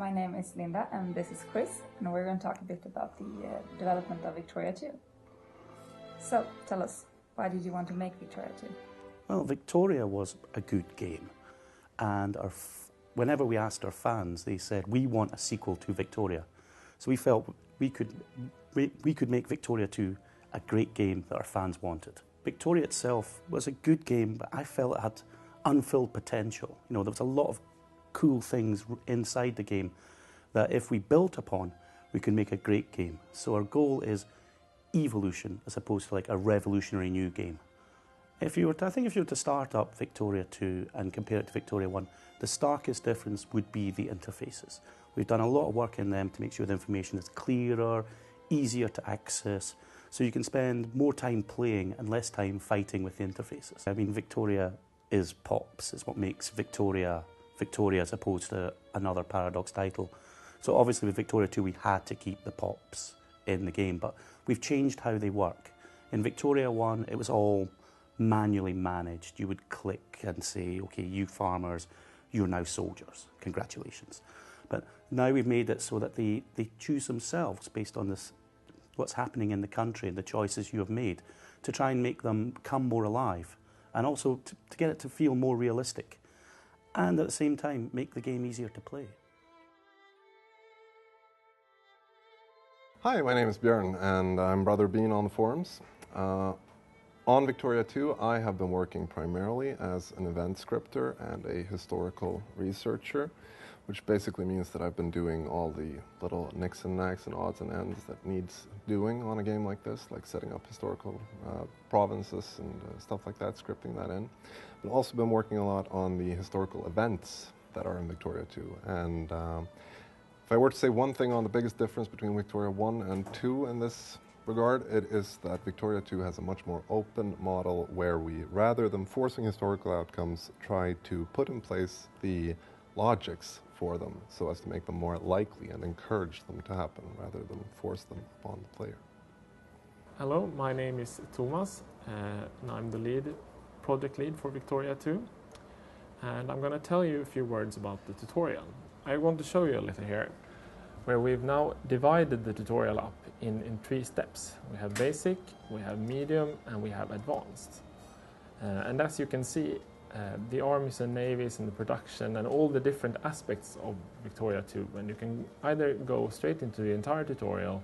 my name is Linda and this is Chris, and we're going to talk a bit about the development of Victoria 2. So, tell us, why did you want to make Victoria 2? Well, Victoria was a good game, and whenever we asked our fans, they said, we want a sequel to Victoria. So we felt we could make Victoria 2 a great game that our fans wanted. Victoria itself was a good game, but I felt it had unfilled potential. You know, there was a lot of cool things inside the game that if we built upon, we could make a great game. So our goal is evolution as opposed to like a revolutionary new game. I think if you were to start up Victoria 2 and compare it to Victoria 1, the starkest difference would be the interfaces. We've done a lot of work in them to make sure the information is clearer, easier to access, so you can spend more time playing and less time fighting with the interfaces. I mean, Victoria is POPs. It's what makes Victoria Victoria as opposed to another Paradox title. So obviously with Victoria 2 we had to keep the POPs in the game, but we've changed how they work. In Victoria 1 it was all manually managed. You would click and say, okay, you farmers, you're now soldiers, congratulations. But now we've made it so that they choose themselves based on this, what's happening in the country and the choices you have made, to try and make them come more alive, and also to get it to feel more realistic, and at the same time make the game easier to play. Hi, my name is Björn and I'm Brother Bean on the forums. On Victoria 2 I have been working primarily as an event scripter and a historical researcher, which basically means that I've been doing all the little nicks and knacks and odds and ends that needs doing on a game like this, like setting up historical provinces and stuff like that, scripting that in. I've also been working a lot on the historical events that are in Victoria 2. And if I were to say one thing on the biggest difference between Victoria 1 and 2 in this regard, it is that Victoria 2 has a much more open model where we, rather than forcing historical outcomes, try to put in place the logics for them so as to make them more likely and encourage them to happen rather than force them upon the player. Hello, my name is Thomas and I'm the project lead for Victoria 2, and I'm going to tell you a few words about the tutorial. I want to show you a little here where we've now divided the tutorial up in 3 steps. We have basic, we have medium and we have advanced. And as you can see, the armies and navies and the production and all the different aspects of Victoria 2, and you can either go straight into the entire tutorial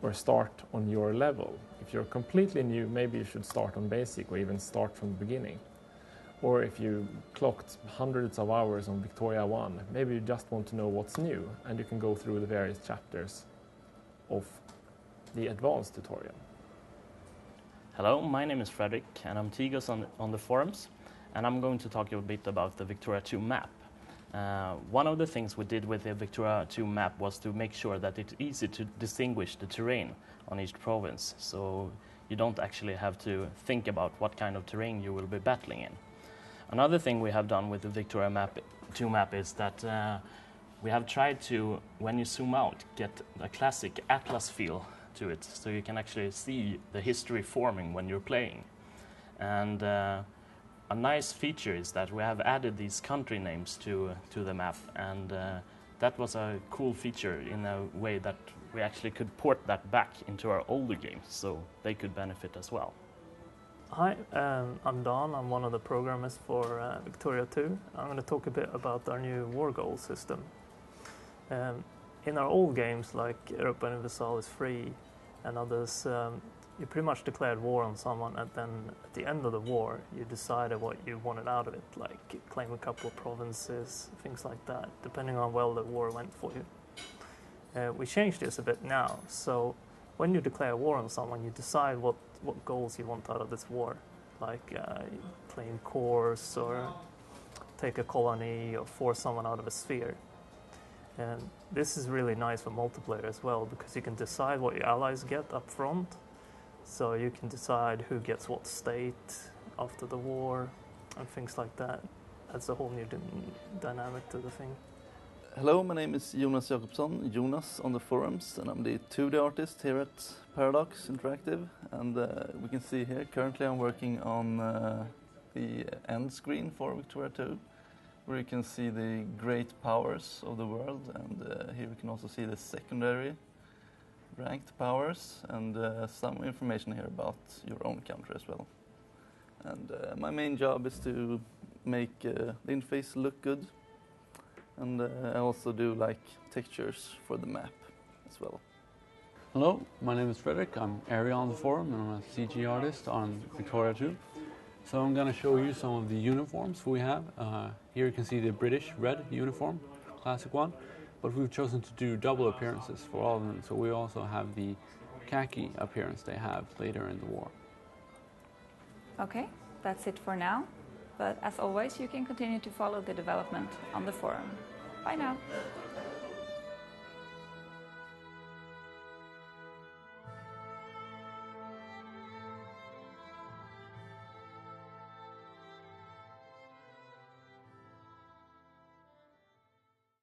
or start on your level. If you're completely new, maybe you should start on basic or even start from the beginning. Or if you clocked hundreds of hours on Victoria 1, maybe you just want to know what's new, and you can go through the various chapters of the advanced tutorial. Hello, my name is Fredrik and I'm Tigos on the forums, and I'm going to talk a bit about the Victoria 2 map. One of the things we did with the Victoria 2 map was to make sure that it's easy to distinguish the terrain on each province, so you don't actually have to think about what kind of terrain you will be battling in. Another thing we have done with the Victoria 2 map is that we have tried to, when you zoom out, get a classic atlas feel to it, so you can actually see the history forming when you're playing. And a nice feature is that we have added these country names to the map, and that was a cool feature in a way that we actually could port that back into our older games, so they could benefit as well. Hi, I'm Don. I'm one of the programmers for Victoria 2. I'm going to talk a bit about our new war goal system. In our old games like Europa Universalis Free and others, you pretty much declared war on someone, and then at the end of the war you decided what you wanted out of it, like claim a couple of provinces, things like that, depending on how well the war went for you. We changed this a bit now, so when you declare war on someone, you decide what goals you want out of this war, like claim cores or take a colony or force someone out of a sphere. And this is really nice for multiplayer as well, because you can decide what your allies get up front, so you can decide who gets what state after the war and things like that. Adds a whole new dynamic to the thing. Hello, my name is Jonas Jakobsson, Jonas on the forums, and I'm the 2D artist here at Paradox Interactive. And we can see here, currently I'm working on the end screen for Victoria 2. where you can see the great powers of the world, and here we can also see the secondary ranked powers, and some information here about your own country as well. And my main job is to make the interface look good, and I also do like textures for the map as well. Hello, my name is Frederick. I'm area on the forum and I'm a CG artist on Victoria 2. So I'm going to show you some of the uniforms we have. Here you can see the British red uniform, classic one, but we've chosen to do double appearances for all of them, so we also have the khaki appearance they have later in the war. Okay, that's it for now. But as always, you can continue to follow the development on the forum. Bye now.